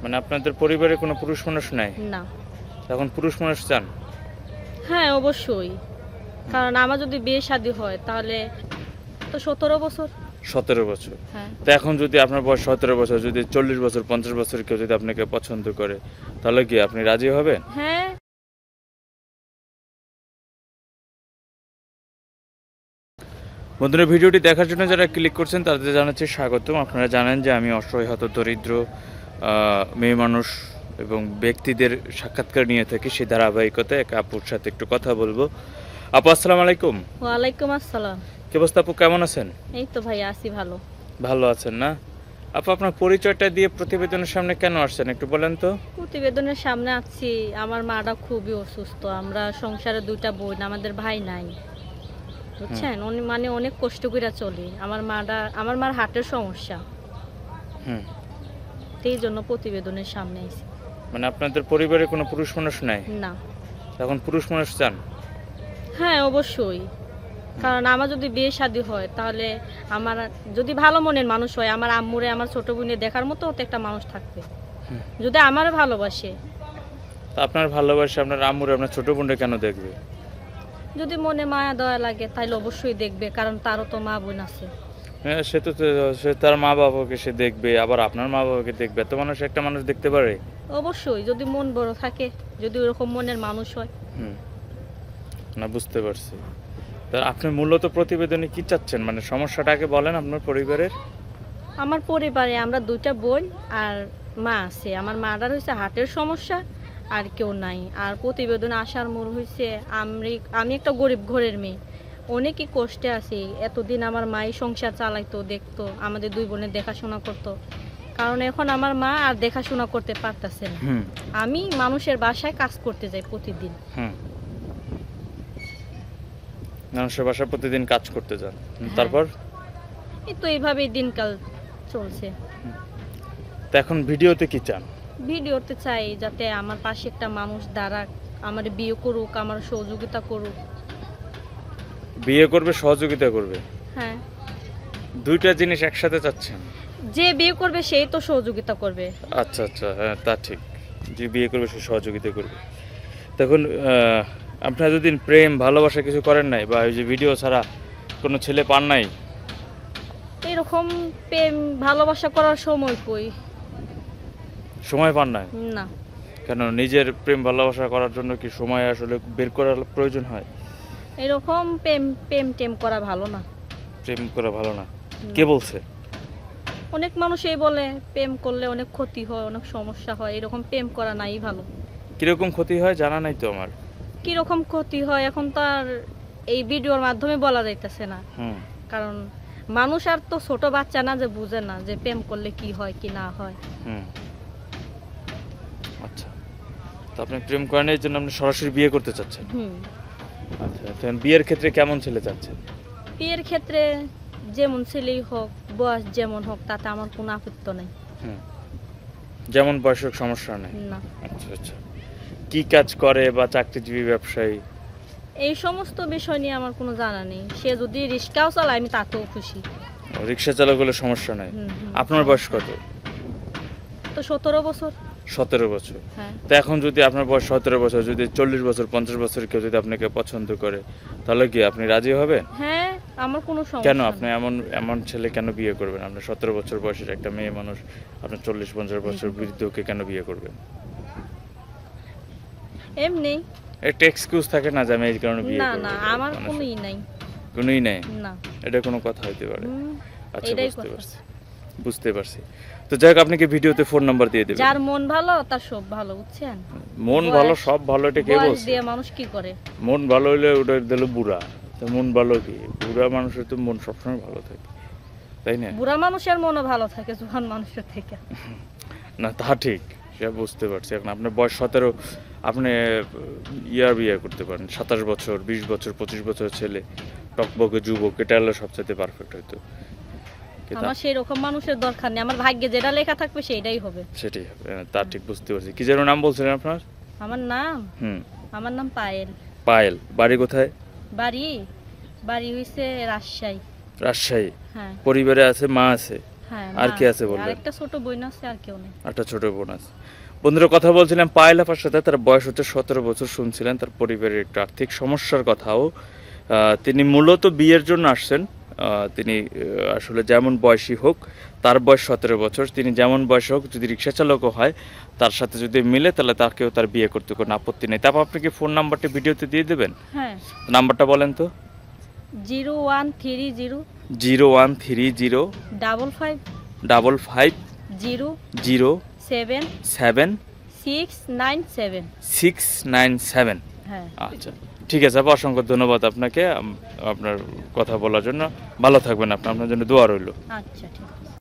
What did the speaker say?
মানে আপনাদের পরিবারে কোনো পুরুষ মানুষ নাই? না। এখন পুরুষ মানুষ চান? হ্যাঁ, অবশ্যই। কারণ আমার যদি বিয়ে শাদী হয় তাহলে তো 17 বছর। 17 বছর। হ্যাঁ। তো এখন যদি আপনার বয়স 17 বছর, যদি 40 বছর 50 বছর কেউ যদি আপনাকে পছন্দ করে, তাহলে কি আপনি রাজি হবেন? হ্যাঁ। বন্ধুরা, ভিডিওটি দেখার জন্য যারা ক্লিক করছেন তাদের জানাচ্ছি স্বাগতম। আপনারা জানেন যে আমি অসহায় হত দরিদ্র মেয়ে মানুষ এবং ব্যক্তিদের সাক্ষাৎকার নিয়ে থাকি। সেই ধারাবাহিকতায় এক আপুর সাথে একটু কথা বলবো। আপু, আসসালামু আলাইকুম। ওয়ালাইকুম আসসালাম। কি অবস্থা আপু, কেমন আছেন? এই তো ভাই আছি ভালো। ভালো আছেন না? আপু, আপনার পরিচয়টা দিয়ে প্রতিবেদনের সামনে কেন আসছেন একটু বলেন তো। প্রতিবেদনের সামনে আছি, আমার মাটা খুবই অসুস্থ। আমরা সংসারে 2টা বোন, আমাদের ভাই নাই, বুঝছেন? মানে অনেক কষ্ট করে চলি। আমার মার হার্টের সমস্যা, হুম। এই জন্য প্রতিবেদনের সামনে আইছি। মানে আপনাদের পরিবারে কোনো পুরুষ মানুষ নাই? না। এখন পুরুষ মানুষ চান? হ্যাঁ, অবশ্যই। কারণ আমার যদি বিয়ে শাদী হয় তাহলে আমার যদি ভালো মনের মানুষ হয়, আমার আম্মুরে আমার ছোট বোনে দেখার মতো তো একটা মানুষ থাকবে, যদি আমারে ভালোবাসে। তা আপনার ভালোবাসা আপনার আম্মুর আপনার ছোট বোনটা কেন দেখবে? যদি মনে মায়া দয়া লাগে তাহলে অবশ্যই দেখবে, কারণ তারও তো মা বোন আছে। হ্যাঁ, সে তার মা বাবাকে সে দেখবে, আবার আপনার মা বাবাকে দেখবে। এত মানুষ একটা মানুষ দেখতে পারে? অবশ্যই, যদি মন বড় থাকে, যদি ওরকম মনের মানুষ হয়। হুম। না, বুঝতে পারছি। তা আপনি মূলত প্রতিবেদনে কি চাচ্ছেন, মানে সমস্যাটাকে বলেন আপনার পরিবারের। আমার পরিবারে আমরা 2টা বোন আর মা আছে। আমার মাটার হয়েছে হার্টের সমস্যা, আর কেউ নাই। আর প্রতিবেদনে আসার মূল হয়েছে আমি একটা গরিব ঘরের মেয়ে, অনেকই কষ্টে আছি। এতদিন আমার মাই সংসার চালাইতো, দেখতো, আমাদের 2 বোনের দেখাশোনা করতো। কারণ এখন আমার মা আর দেখাশোনা করতে পারতেছে না। আমি মানুষের বাসায় কাজ করতে যাই প্রতিদিন। মানুষের বাসায় প্রতিদিন কাজ করতে যান, হ্যাঁ। তারপর? এই তো এইভাবেই দিনকাল চলছে। তা এখন ভিডিওতে কি চান? ভিডিওতে চাই যাতে আমার পাশে একটা মানুষ দাঁড়াক, আমার বিয়ে করুক, আমার সহযোগিতা করুক। বিয়ে করবে, সহযোগিতা করবে? হ্যাঁ। 2টা জিনিস একসাথে চাচ্ছেন? যে বিয়ে করবে সেই তো সহযোগিতা করবে। আচ্ছা আচ্ছা, হ্যাঁ তা ঠিক। যে বিয়ে করবে সে সহযোগিতা করবে। তখন আপনারা যদি প্রেম ভালোবাসা কিছু করেন নাই, বা ওই যে ভিডিও ছাড়া কোনো ছেলে পান নাই? এরকম প্রেম ভালোবাসা করার সময় কই? সময় পান নাই? না। কেন, নিজের প্রেম ভালোবাসা করার জন্য কি সময় আসলে বের করার প্রয়োজন হয়? এরকম প্রেম প্রেম টেম করা ভালো না। প্রেম করা ভালো না? না। কে বলছে? অনেক মানুষই বলে প্রেম করলে অনেক ক্ষতি হয়, অনেক সমস্যা হয়, এরকম প্রেম করা নাই ভালো। কিরকম ক্ষতি হয় জানা নাই তো আমার। কিরকম ক্ষতি হয় এখন তো আর এই ভিডিওর মাধ্যমে বলা যাইতেছে না। হুম। কারণ মানুষ আর তো ছোট বাচ্চা না যে বুঝে না যে প্রেম করলে কি হয় কি না হয়। হুম। আচ্ছা, তো আপনি প্রেম করেন, এই জন্য আপনি সরাসরি বিয়ে করতে চাচ্ছেন? আচ্ছা, তখন বিয়ের ক্ষেত্রে কেমন ছেলে চাচ্ছেন? বিয়ের ক্ষেত্রে যেমন ছেলেই হোক, বয়স যেমন হোক, তাতে আমার কোনো আপত্তি নেই। যেমন বয়সের সমস্যা নেই? না। আচ্ছা আচ্ছা। কি কাজ করে, বা চাকরিজীবী, ব্যবসায়ী? এই সমস্ত বিষয় নিয়ে আমার কোনো জানা নেই। সে যদি রিক্সাও চালায় আমি তাতেও খুশি। রিক্সা চালক হলে সমস্যা নাই? আপনার বয়স কত? তো 17 বছর। 17 বছর। হ্যাঁ। তো এখন যদি আপনার বয়স 17 বছর, যদি 40 বছর 50 বছর কেউ যদি আপনাকে পছন্দ করে, তাহলে কি আপনি রাজি হবেন? হ্যাঁ, আমার কোনো সমস্যা কেন নেই। আপনি এমন এমন ছেলে কেন বিয়ে করবেন? আপনার 17 বছর বয়সের একটা মেয়ে মানুষ, আপনার 40-50 বছর বৃদ্ধকে কেন বিয়ে করবেন? এমনি। একটা এক্সকিউজ থাকে না যে আমি এই কারণে বিয়ে না করব? না, আমার কোনোই নাই। কোনোই নাই? না। এটা কোনো কথা হইতে পারে? আচ্ছা, এটাই বুঝতে কথা। পারছি, বুঝতে পারছি। তো যাই হোক, আপনি কি ভিডিওতে ফোন নাম্বার দিয়ে দেবেন? যার মন ভালো তার সব ভালো, বুঝছেন? মন ভালো সব ভালো, এটা কে বয়স বলছে? দিয়ে মানুষ কি করে? মন ভালো হইলে ওটা দিল বুড়া। তো মন ভালো কি? বুড়া মানুষের তো মন সবসময় ভালো থাকে, তাই না? বুড়া মানুষের মনও ভালো থাকে জোয়ান মানুষের থেকে। না, তা ঠিক, সে বুঝতে পারছি। এখন আপনার বয়স 17, আপনি বিয়ে করতে পারেন। 27 বছর, 20 বছর, 25 বছরের ছেলে, টকবকে যুবক, এটা হলে সবচেয়ে পারফেক্ট হইতো। আমার সেই রকম মানুষের দরকার নেই, আমার ভাগ্যে যেটা লেখা থাকবে সেটাই হবে। সেটাই হবে, তা ঠিক, বুঝতে পারছি। কি যেন নাম বলছিলেন আপনার? আমার নাম? আমার নাম পায়েল। পায়েল। বাড়ি কোথায়? বাড়ি হইছে রাজশাহী। রাজশাহী। হ্যাঁ। পরিবারে আছে, মা আছে? হ্যাঁ আর মা কি আছে বলবেন? আরেকটা ছোট বোন আছে, আর কেউ নেই। একটা ছোট বোন আছে। বন্ধুরা, কথা বলছিলাম পায়েল আপার সাথে। তার বয়স হচ্ছে 17 বছর। শুনছিলেন তার পরিবারের একটু আর্থিক সমস্যার কথাও। তিনি মূলত বিয়ের জন্য আসছেন। তিনি আসলে যেমন বয়সী হোক, তার বয়স 17 বছর, তিনি যেমন বয়স হোক, যদি রিক্সা চালকও হয় তার সাথে যদি মিলে তাহলে তাকেও তার বিয়ে করতে কোনো আপত্তি নেই। তারপর আপনি কি ফোন নাম্বারটি ভিডিওতে দিয়ে দেবেন? হ্যাঁ, নাম্বারটা বলেন তো। 0130 0130 55 55 0 07 7 697। 697। হ্যাঁ, আচ্ছা, ঠিক আছে আপা, অসংখ্য ধন্যবাদ আপনাকে আপনার কথা বলার জন্য। ভালো থাকবেন আপনি, আপনার জন্য দোয়া রইল। আচ্ছা ঠিক আছে।